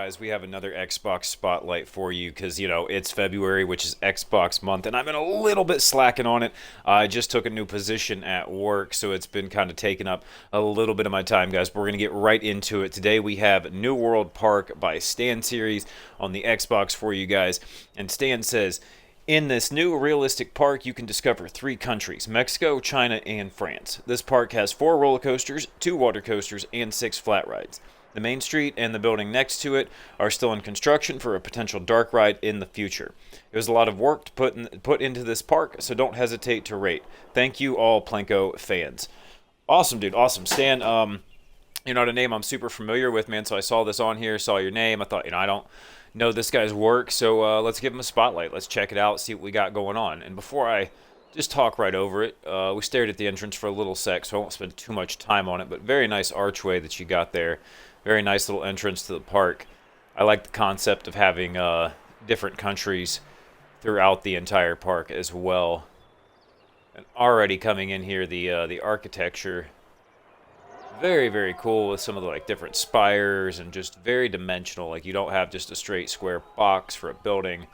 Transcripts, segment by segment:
guys, we have another Xbox spotlight for you because, it's February, which is Xbox month, and I've been a little bit slacking on it. I just took a new position at work, so it's been kind of taking up a little bit of my time, guys, but we're going to get right into it. Today we have New World Park by XstanSeries on the Xbox for you guys, and Stan says, in this new realistic park, you can discover 3 countries, Mexico, China, and France. This park has 4 roller coasters, 2 water coasters, and 6 flat rides. The main street and the building next to it are still in construction for a potential dark ride in the future. It was a lot of work to put into this park, so don't hesitate to rate. Thank you all, Plinko fans. Awesome, dude. Awesome. Stan, the name I'm super familiar with, man, so I saw this on here, saw your name. I thought, I don't know this guy's work, so let's give him a spotlight. Let's check it out, see what we got going on. And before I just talk right over it, we stared at the entrance for a little sec, so I won't spend too much time on it, but very nice archway that you got there. Very nice little entrance to the park. I like the concept of having different countries throughout the entire park as well. And already coming in here, the architecture, very, very cool with some of the different spires and just very dimensional. Like you don't have just a straight square box for a building.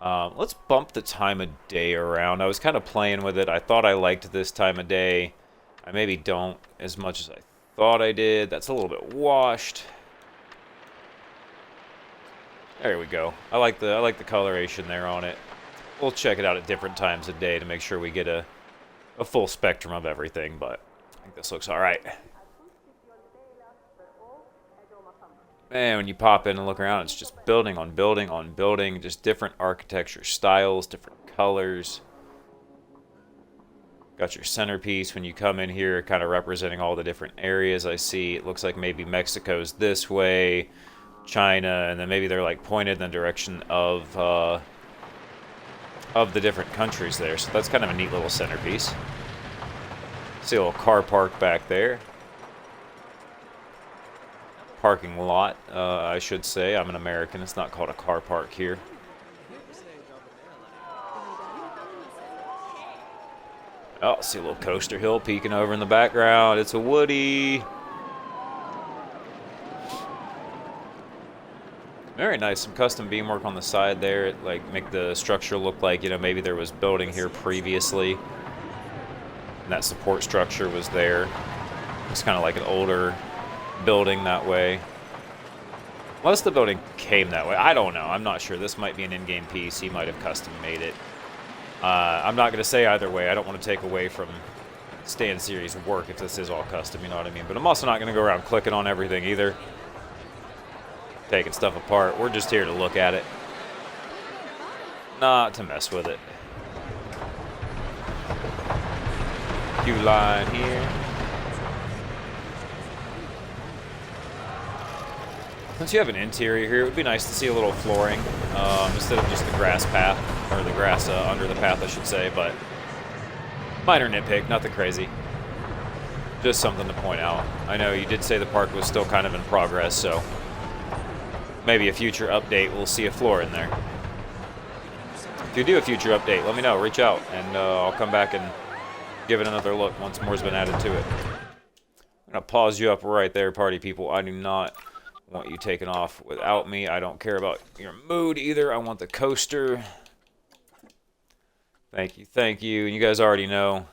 Let's bump the time of day around. I was kind of playing with it. I thought I liked this time of day. I maybe don't as much as I thought I did. That's a little bit washed. There we go. I like the coloration there on it. We'll check it out at different times of day to make sure we get a full spectrum of everything, but I think this looks alright. Man, when you pop in and look around, it's just building on building on building, just different architecture styles, different colors. Got your centerpiece when you come in here, kind of representing all the different areas I see. It looks like maybe Mexico's this way, China, and then maybe they're pointed in the direction of the different countries there. So that's kind of a neat little centerpiece. See a little car park back there. Parking lot, I should say. I'm an American. It's not called a car park here. Oh, see a little coaster hill peeking over in the background. It's a Woody. Very nice. Some custom beamwork on the side there. It make the structure look like, maybe there was building here previously. And that support structure was there. It's kind of like an older building that way. Unless the building came that way. I don't know. I'm not sure. This might be an in-game piece. He might have custom made it. I'm not going to say either way. I don't want to take away from XstanSeries' work if this is all custom, you know what I mean? But I'm also not going to go around clicking on everything either. Taking stuff apart. We're just here to look at it. Not to mess with it. Queue line here. Since you have an interior here, it would be nice to see a little flooring instead of just the grass path, or the grass under the path, I should say, but minor nitpick, nothing crazy. Just something to point out. I know you did say the park was still kind of in progress, so maybe a future update we'll see a floor in there. If you do a future update, let me know, reach out, and I'll come back and give it another look once more's been added to it. I'm going to pause you up right there, party people. I do not want you taken off without me. I don't care about your mood either. I want the coaster. Thank you, thank you. And you guys already know.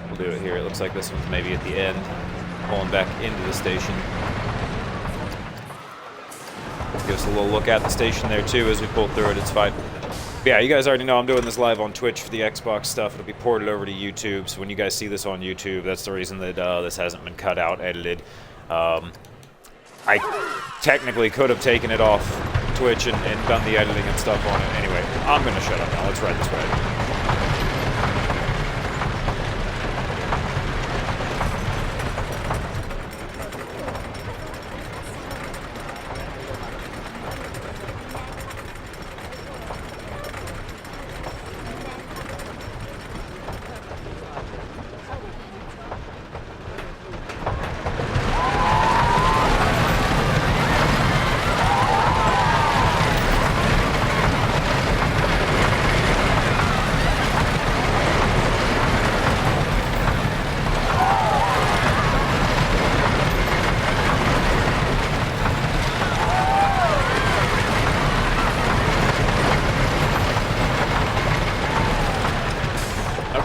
We'll do it here. It looks like this one's maybe at the end, pulling back into the station. Give us a little look at the station there too as we pull through it. It's fine. But yeah, you guys already know I'm doing this live on Twitch for the Xbox stuff. It'll be ported over to YouTube, so when you guys see this on YouTube, that's the reason that this hasn't been cut out, edited. I technically could have taken it off Twitch and done the editing and stuff on it. Anyway, I'm going to shut up now. Let's ride this ride.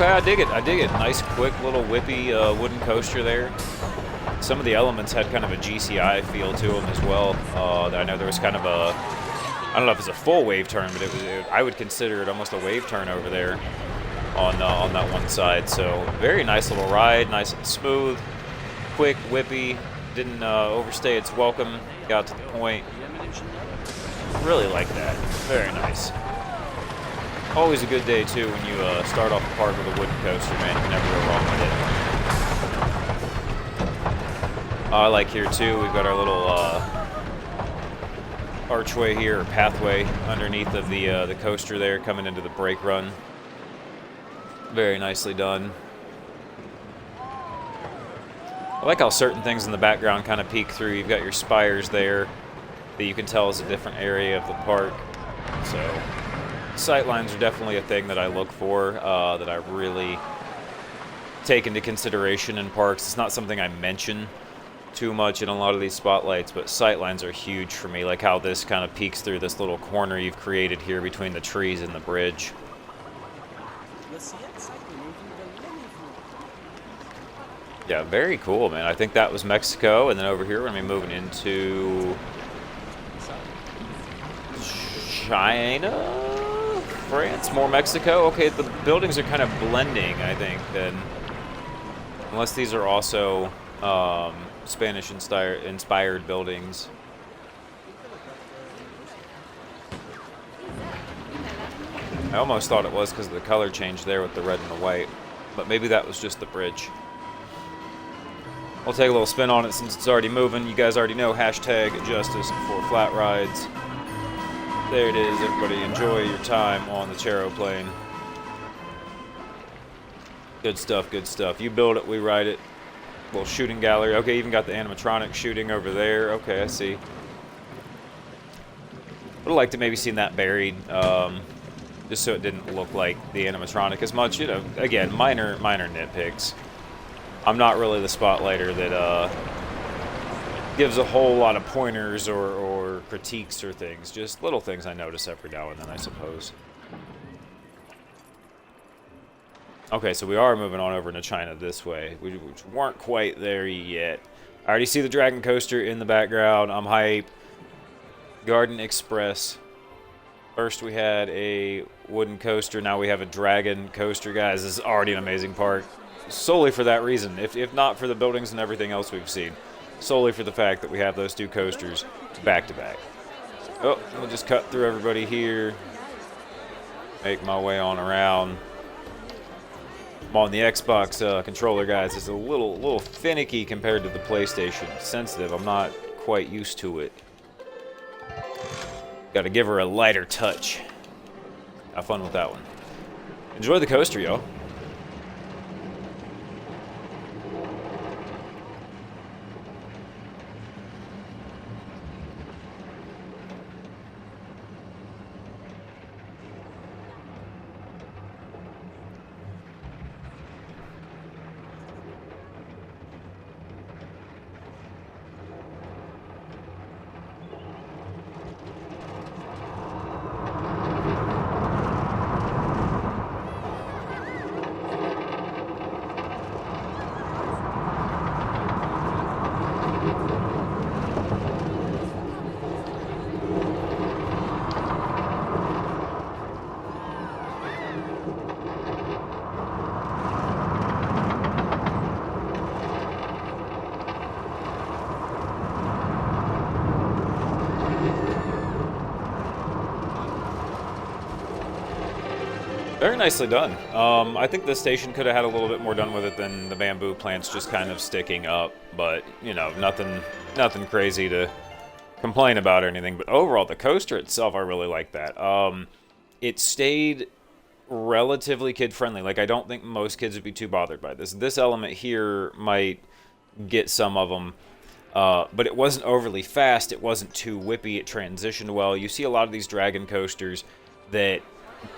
Okay, I dig it. I dig it. Nice, quick, little whippy wooden coaster there. Some of the elements had kind of a GCI feel to them as well. I know there was kind of a, I don't know if it's a full wave turn, but I would consider it almost a wave turn over there on that one side. So very nice little ride, nice and smooth, quick, whippy. Didn't overstay its welcome. Got to the point. Really like that. Very nice. Always a good day too when you start off the park with a wooden coaster, man. You can never go wrong with it. I like here too. We've got our little archway here, or pathway underneath of the coaster there, coming into the brake run. Very nicely done. I like how certain things in the background kind of peek through. You've got your spires there that you can tell is a different area of the park. So sight lines are definitely a thing that I look for, that I really take into consideration in parks. It's not something I mention too much in a lot of these spotlights, but sight lines are huge for me, like how this kind of peeks through this little corner you've created here between the trees and the bridge. Yeah, very cool, man. I think that was Mexico, and then over here we're going to be moving into China? France? More Mexico? Okay, the buildings are kind of blending, I think, then. Unless these are also Spanish-inspired buildings. I almost thought it was because of the color change there with the red and the white, but maybe that was just the bridge. I'll take a little spin on it since it's already moving. You guys already know, hashtag justice for flat rides. There it is, everybody. Enjoy your time on the Charoplane. Good stuff, good stuff. You build it, we ride it. Little shooting gallery. Okay, even got the animatronic shooting over there. Okay, I see. Would have liked to maybe seen that buried, just so it didn't look like the animatronic as much. You know, again, minor nitpicks. I'm not really the spotlighter that gives a whole lot of pointers or critiques or things. Just little things I notice every now and then, I suppose. Okay, so we are moving on over into China this way. We weren't quite there yet. I already see the Dragon Coaster in the background. I'm hype. Garden Express. First we had a wooden coaster. Now we have a Dragon Coaster. Guys, this is already an amazing park. Solely for that reason. If not for the buildings and everything else we've seen. Solely for the fact that we have those two coasters back to back. Oh, we'll just cut through everybody here. Make my way on around. I'm on the Xbox controller, guys. It's a little finicky compared to the PlayStation. It's sensitive. I'm not quite used to it. Got to give her a lighter touch. Have fun with that one. Enjoy the coaster, y'all. Very nicely done. I think this station could have had a little bit more done with it than the bamboo plants just kind of sticking up, but, you know, nothing crazy to complain about or anything. But overall, the coaster itself, I really like that. It stayed relatively kid-friendly. Like, I don't think most kids would be too bothered by this. This element here might get some of them, but it wasn't overly fast. It wasn't too whippy. It transitioned well. You see a lot of these Dragon coasters that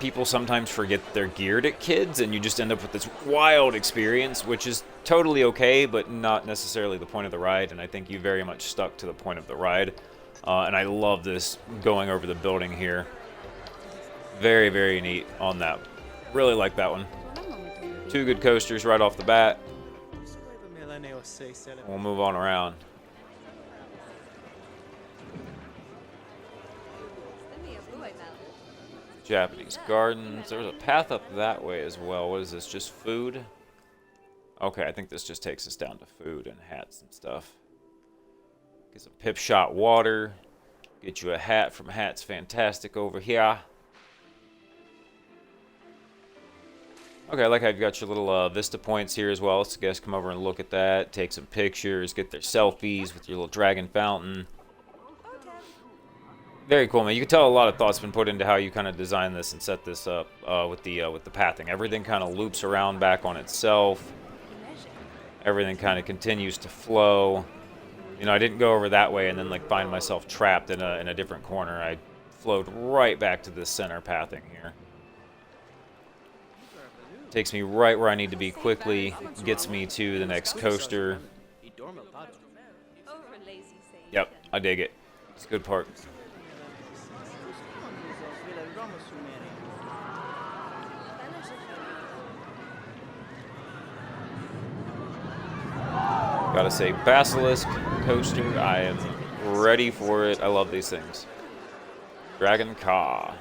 people sometimes forget they're geared at kids, and you just end up with this wild experience, which is totally okay, but not necessarily the point of the ride, and I think you very much stuck to the point of the ride. And I love this going over the building here. Very, very neat on that. Really like that one. 2 good coasters right off the bat. We'll move on around. Japanese gardens. There's a path up that way as well. What is this? Just food? Okay, I think this just takes us down to food and hats and stuff. Get some Pip Shot water. Get you a hat from Hats Fantastic over here. Okay, I like how you've got your little Vista points here as well. So guys come over and look at that. Take some pictures. Get their selfies with your little dragon fountain. Very cool, man. You can tell a lot of thought's been put into how you kind of design this and set this up with the pathing. Everything kind of loops around back on itself. Everything kind of continues to flow. You know, I didn't go over that way and then like find myself trapped in a different corner. I flowed right back to this center pathing here. Takes me right where I need to be quickly. Gets me to the next coaster. Yep, I dig it. It's a good part. Gotta say, Basilisk coaster, I am ready for it. I love these things. Dragon Ka.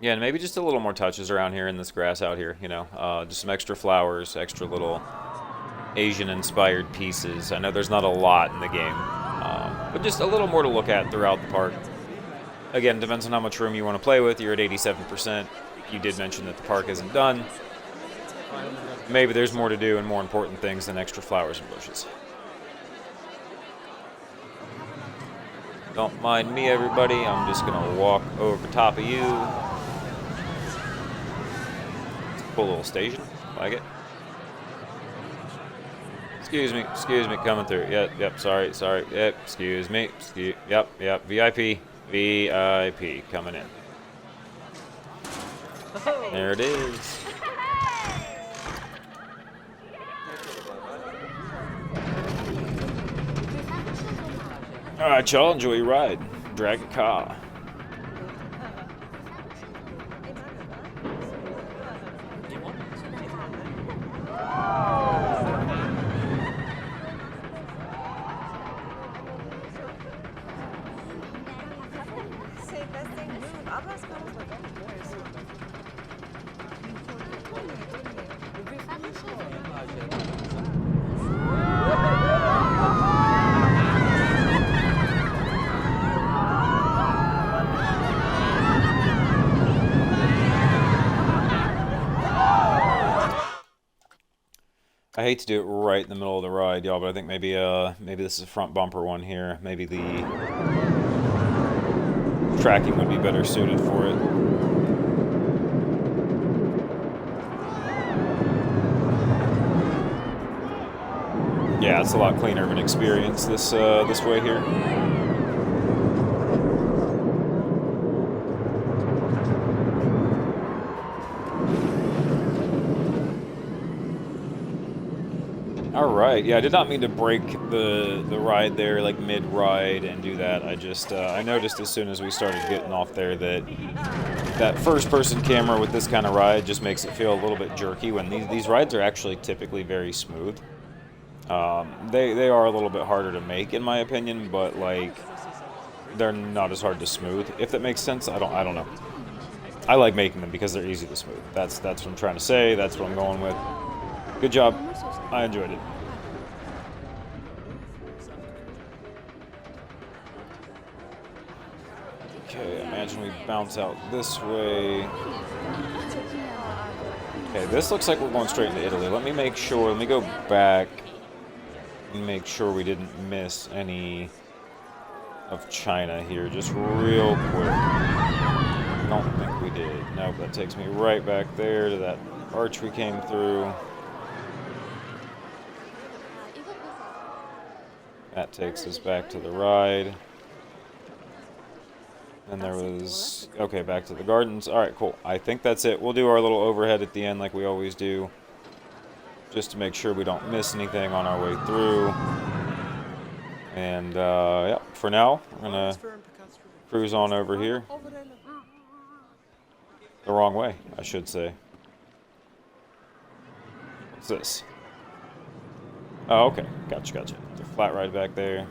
Yeah, and maybe just a little more touches around here in this grass out here, you know. Just some extra flowers, extra little Asian-inspired pieces. I know there's not a lot in the game, but just a little more to look at throughout the park. Again, depends on how much room you want to play with. You're at 87%. You did mention that the park isn't done. Maybe there's more to do and more important things than extra flowers and bushes. Don't mind me, everybody. I'm just going to walk over top of you. Cool little station. Like it. Excuse me, coming through. Yep, sorry, yep, excuse me, yep, VIP, coming in. There it is. Alright, y'all, enjoy your ride. Dragon Ka. I hate to do it right in the middle of the ride, y'all, but I think maybe this is a front bumper one here. Maybe the tracking would be better suited for it. Yeah, it's a lot cleaner of an experience this way here. Alright, yeah, I did not mean to break the ride there, like mid-ride, and do that. I just, I noticed as soon as we started getting off there that first-person camera with this kind of ride just makes it feel a little bit jerky, when these rides are actually typically very smooth. They are a little bit harder to make, in my opinion, but, like, they're not as hard to smooth, if that makes sense. I don't know. I like making them because they're easy to smooth. That's what I'm trying to say. That's what I'm going with. Good job. I enjoyed it. Okay, imagine we bounce out this way. Okay, this looks like we're going straight into Italy. Let me make sure. Let me go back and make sure we didn't miss any of China here. Just real quick. Don't think we did. Nope, that takes me right back there to that arch we came through. That takes us back to the ride. And there was... Okay, back to the gardens. Alright, cool. I think that's it. We'll do our little overhead at the end like we always do. just to make sure we don't miss anything on our way through. And yeah, for now, I'm gonna cruise on over here. The wrong way, I should say. What's this? Oh, okay. Gotcha, gotcha. There's a flat ride back there.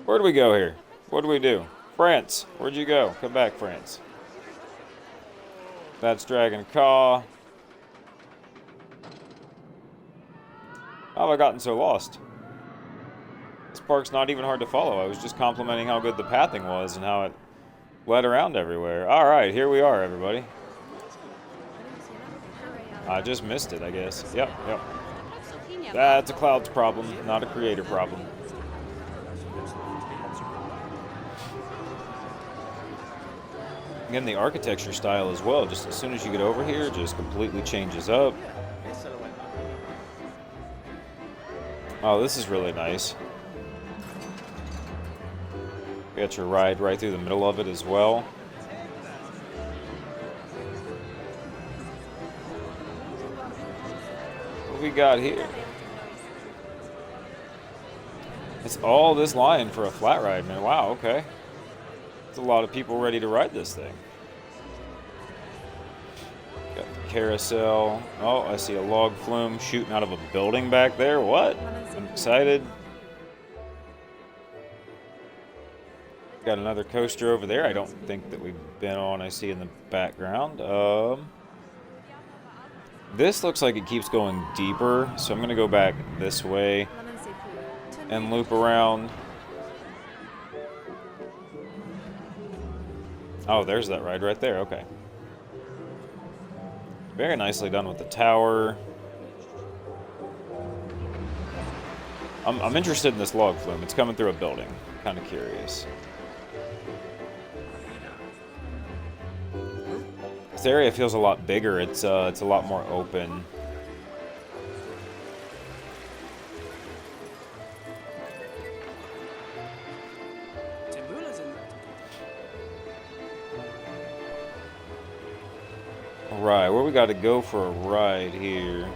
Where do we go here? What do we do? France. Where'd you go? Come back, France. That's Dragon Caw. How have I gotten so lost? This park's not even hard to follow. I was just complimenting how good the pathing was and how it led around everywhere. Alright, here we are, everybody. I just missed it, I guess. Yep. That's a Cloud's problem, not a creator problem. Again, the architecture style as well, just as soon as you get over here, just completely changes up. Oh, this is really nice. You got your ride right through the middle of it as well. What we got here? It's all this line for a flat ride, man. Wow, okay. There's a lot of people ready to ride this thing. Got the carousel. Oh, I see a log flume shooting out of a building back there. What? I'm excited. Got another coaster over there. I don't think that we've been on. I see in the background. This looks like it keeps going deeper, so I'm going to go back this way and loop around. Oh, there's that ride right there. Okay. Very nicely done with the tower. I'm interested in this log flume. It's coming through a building. Kind of curious. This area feels a lot bigger. It's a lot more open. Alright, where we got to go for a ride here?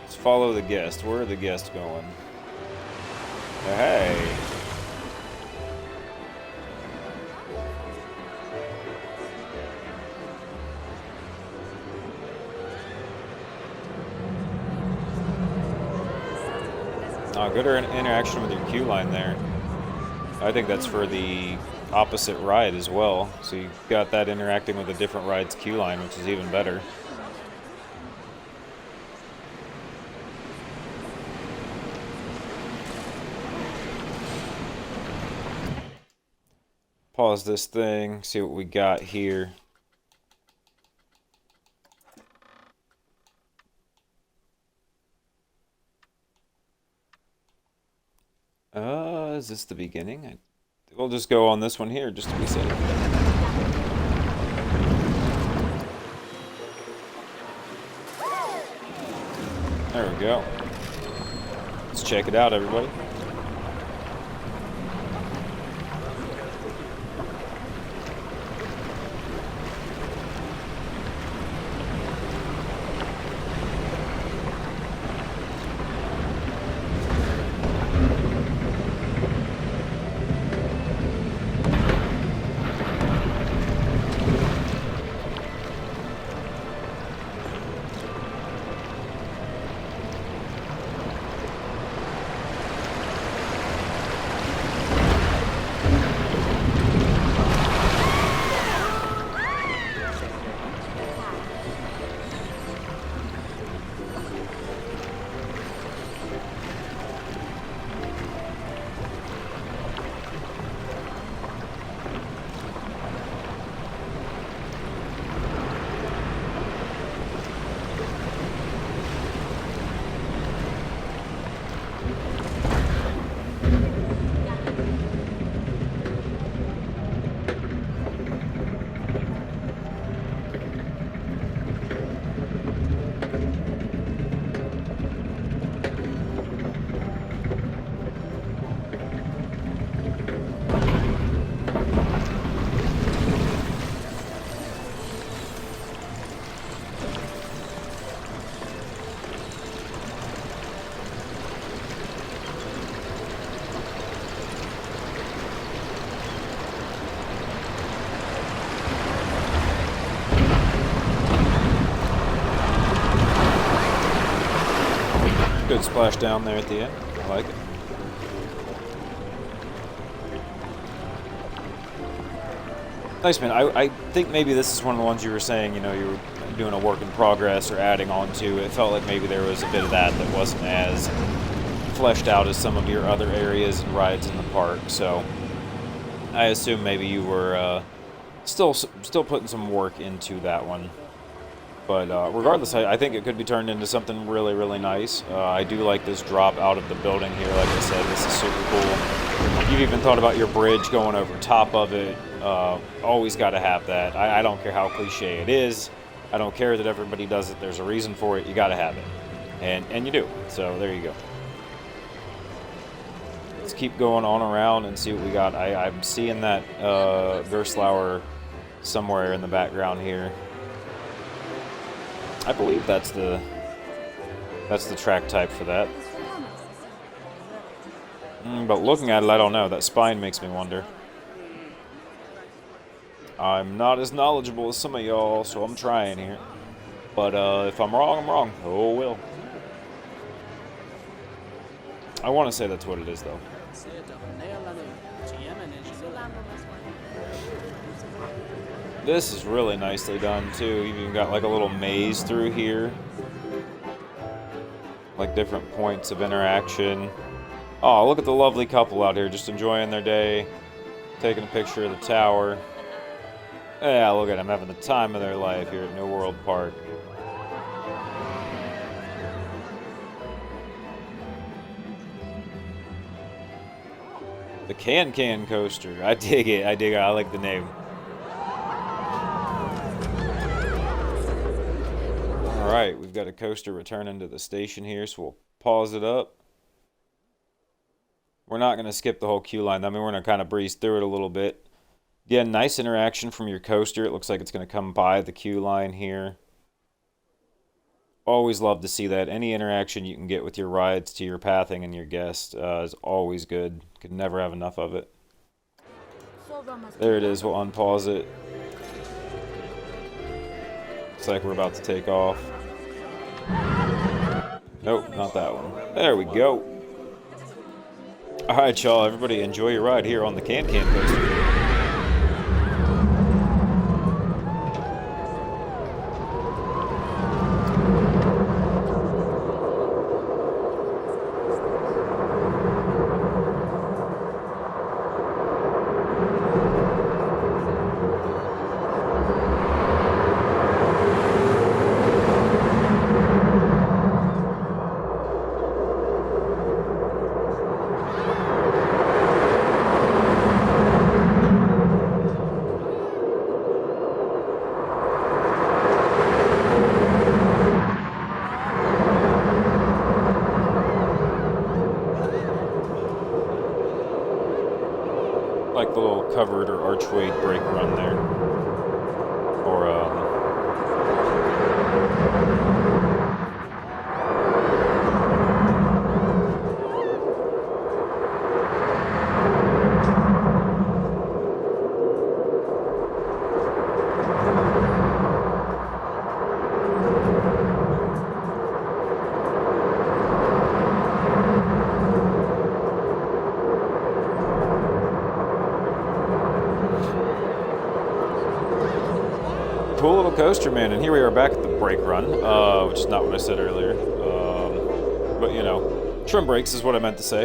Let's follow the guest. Where are the guests going? Hey. Good interaction with your queue line there. I think that's for the opposite ride as well. So you got that interacting with a different ride's queue line, which is even better. Pause this thing, see what we got here. Is this the beginning? We'll just go on this one here just to be safe. There we go. Let's check it out, everybody. Good splash down there at the end. I like it. Nice, man. I think maybe this is one of the ones you were saying, you know, you were doing a work in progress or adding on to. It felt like maybe there was a bit of that wasn't as fleshed out as some of your other areas and rides in the park. So I assume maybe you were still putting some work into that one. But regardless, I think it could be turned into something really, really nice. I do like this drop out of the building here. Like I said, this is super cool. You've even thought about your bridge going over top of it. Always got to have that. I don't care how cliche it is. I don't care that everybody does it. There's a reason for it. You got to have it. And you do. So there you go. Let's keep going on around and see what we got. I'm seeing that Gerstlauer somewhere in the background here. I believe that's the track type for that. But looking at it, I don't know. That spine makes me wonder. I'm not as knowledgeable as some of y'all, so I'm trying here. But if I'm wrong, I'm wrong. Oh, well. I want to say that's what it is, though. This is really nicely done, too. You've even got like a little maze through here. Like different points of interaction. Oh, look at the lovely couple out here just enjoying their day. Taking a picture of the tower. Yeah, look at them having the time of their life here at New World Park. The Can coaster. I dig it. I dig it. I like the name. Alright, we've got a coaster returning to the station here, so we'll pause it up. We're not going to skip the whole queue line. I mean, we're going to kind of breeze through it a little bit. Yeah, nice interaction from your coaster. It looks like it's going to come by the queue line here. Always love to see that. Any interaction you can get with your rides to your pathing and your guests is always good. Could never have enough of it. There it is. We'll unpause it. Looks like we're about to take off. Nope, not that one. There we go. Alright, y'all. Everybody enjoy your ride here on the Can coaster. Like the little covered or archway brake run there. Or, cool little coaster, man. And here we are back at the brake run, which is not what I said earlier. But, you know, trim brakes is what I meant to say.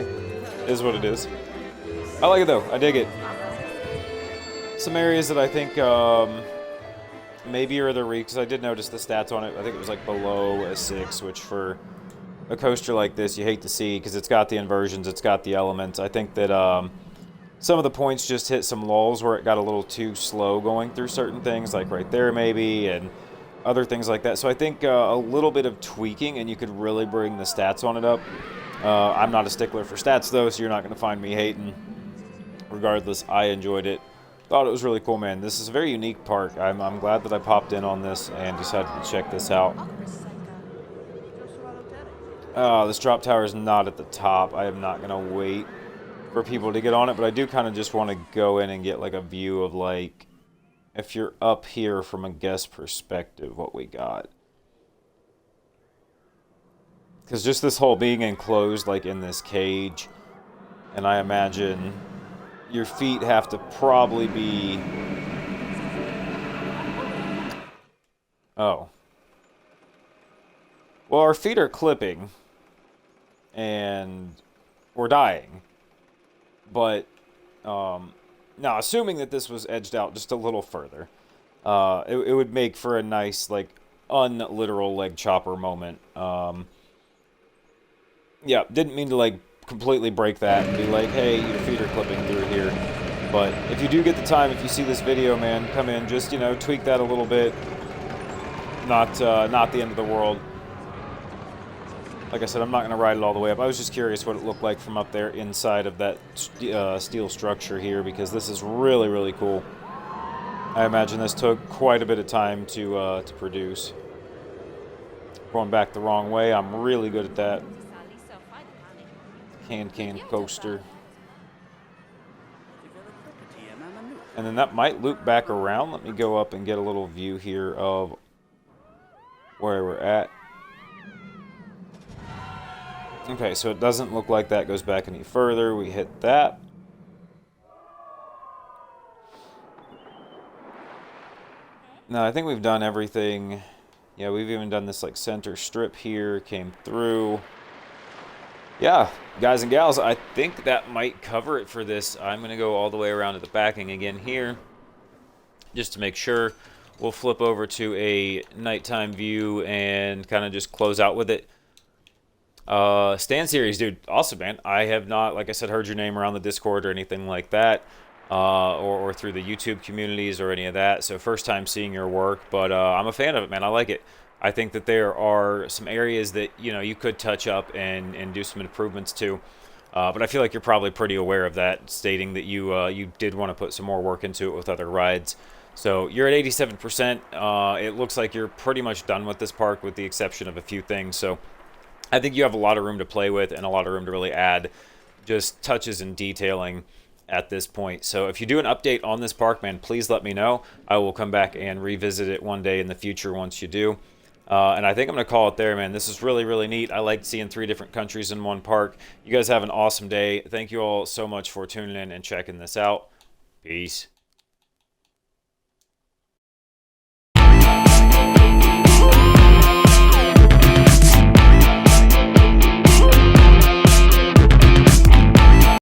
Is what it is. I like it, though. I dig it. Some areas that I think maybe are the because I did notice the stats on it. I think it was like below a 6, which for a coaster like this, you hate to see because it's got the inversions, it's got the elements. I think that some of the points just hit some lulls where it got a little too slow going through certain things, like right there maybe, and other things like that. So I think a little bit of tweaking, and you could really bring the stats on it up. I'm not a stickler for stats, though, so you're not going to find me hating. Regardless, I enjoyed it. Thought it was really cool, man. This is a very unique park. I'm glad that I popped in on this and decided to check this out. This drop tower is not at the top. I am not going to wait for people to get on it, but I do kind of just want to go in and get like a view of like, if you're up here from a guest perspective, what we got. Because just this whole being enclosed, like in this cage, and I imagine your feet have to probably be... Oh. Well, our feet are clipping, and we're dying. But, now, assuming that this was edged out just a little further, it would make for a nice, like, unliteral leg chopper moment. Yeah, didn't mean to, like, completely break that and be like, hey, your feet are clipping through here. But if you do get the time, if you see this video, man, come in, just, you know, tweak that a little bit. Not the end of the world. Like I said, I'm not going to ride it all the way up. I was just curious what it looked like from up there inside of that steel structure here, because this is really, really cool. I imagine this took quite a bit of time to produce. Going back the wrong way, I'm really good at that. Can coaster. And then that might loop back around. Let me go up and get a little view here of where we're at. Okay, so it doesn't look like that goes back any further. We hit that. Now, I think we've done everything. Yeah, we've even done this like center strip here, came through. Yeah, guys and gals, I think that might cover it for this. I'm going to go all the way around to the backing again here, just to make sure. We'll flip over to a nighttime view and kind of just close out with it. XstanSeries, dude, awesome, man. I have not, like I said, heard your name around the Discord or anything like that, or through the YouTube communities or any of that. So first time seeing your work, but I'm a fan of it, man. I like it. I think that there are some areas that, you know, you could touch up and do some improvements to. But I feel like you're probably pretty aware of that, stating that you did want to put some more work into it with other rides. So you're at 87%. It looks like you're pretty much done with this park, with the exception of a few things. So I think you have a lot of room to play with and a lot of room to really add just touches and detailing at this point. So if you do an update on this park, man, please let me know. I will come back and revisit it one day in the future once you do. And I think I'm going to call it there, man. This is really, really neat. I like seeing 3 different countries in one park. You guys have an awesome day. Thank you all so much for tuning in and checking this out. Peace.